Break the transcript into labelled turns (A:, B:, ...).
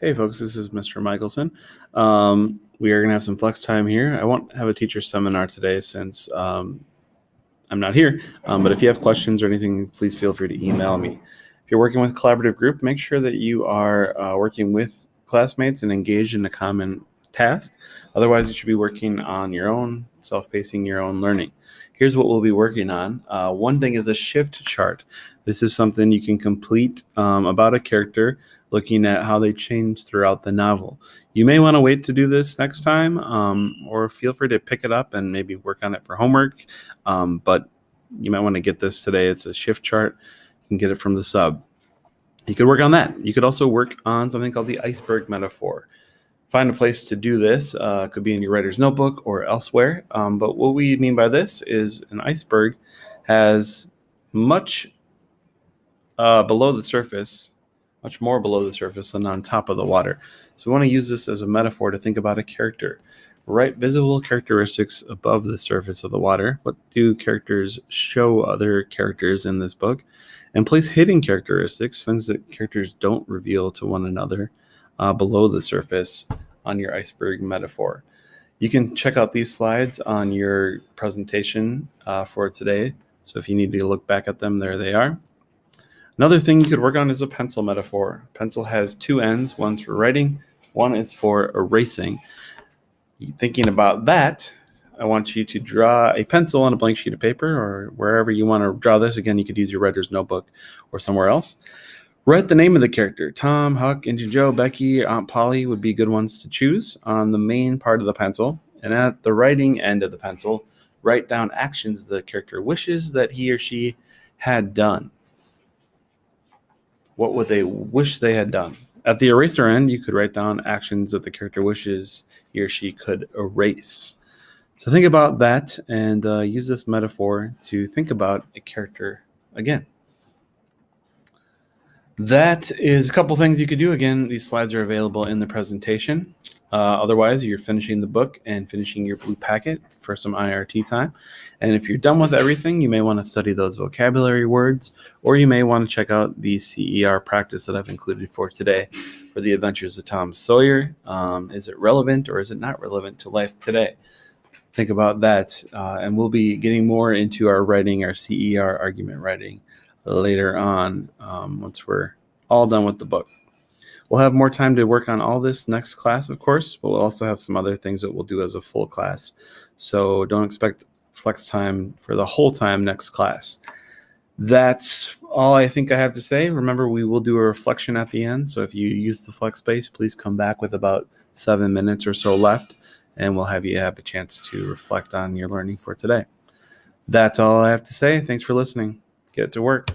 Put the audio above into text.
A: Hey folks, this is Mr. Michelson. We are going to have some flex time here. I won't have a teacher seminar today since I'm not here, but if you have questions or anything, please feel free to email me. If you're working with a collaborative group, make sure that you are working with classmates and engaged in a common task. Otherwise, you should be working on your own, self-pacing your own learning. Here's what we'll be working on. One thing is a shift chart. This is something you can complete about a character, looking at how they change throughout the novel. You may want to wait to do this next time, or feel free to pick it up and maybe work on it for homework. But you might want to get this today. It's a shift chart. You can get it from the sub. You could work on that. You could also work on something called the iceberg metaphor. Find a place to do this. It could be in your writer's notebook or elsewhere. But what we mean by this is an iceberg has much below the surface, much more below the surface than on top of the water. So we want to use this as a metaphor to think about a character. Write visible characteristics above the surface of the water. What do characters show other characters in this book? And place hidden characteristics, things that characters don't reveal to one another, below the surface on your iceberg metaphor. You can check out these slides on your presentation for today. So if you need to look back at them, there they are. Another thing you could work on is a pencil metaphor. Pencil has two ends, one's for writing, one is for erasing. Thinking about that, I want you to draw a pencil on a blank sheet of paper or wherever you want to draw this. Again, you could use your writer's notebook or somewhere else. Write the name of the character. Tom, Huck, Injun Joe, Becky, Aunt Polly would be good ones to choose on the main part of the pencil. And at the writing end of the pencil, write down actions the character wishes that he or she had done. What would they wish they had done? At the eraser end, you could write down actions that the character wishes he or she could erase. So think about that and use this metaphor to think about a character again. That is a couple things you could do. Again, these slides are available in the presentation. Otherwise, you're finishing the book and finishing your blue packet for some IRT time. And if you're done with everything, you may want to study those vocabulary words, or you may want to check out the CER practice that I've included for today for the Adventures of Tom Sawyer. Is it relevant or is it not relevant to life today? Think about that. And we'll be getting more into our writing, our CER argument writing later on, once we're all done with the book. We'll have more time to work on all this next class, of course, but we'll also have some other things that we'll do as a full class. So don't expect flex time for the whole time next class. That's all I think I have to say. Remember, we will do a reflection at the end. So if you use the flex space, please come back with about 7 minutes or so left, and we'll have you have a chance to reflect on your learning for today. That's all I have to say. Thanks for listening. Get to work.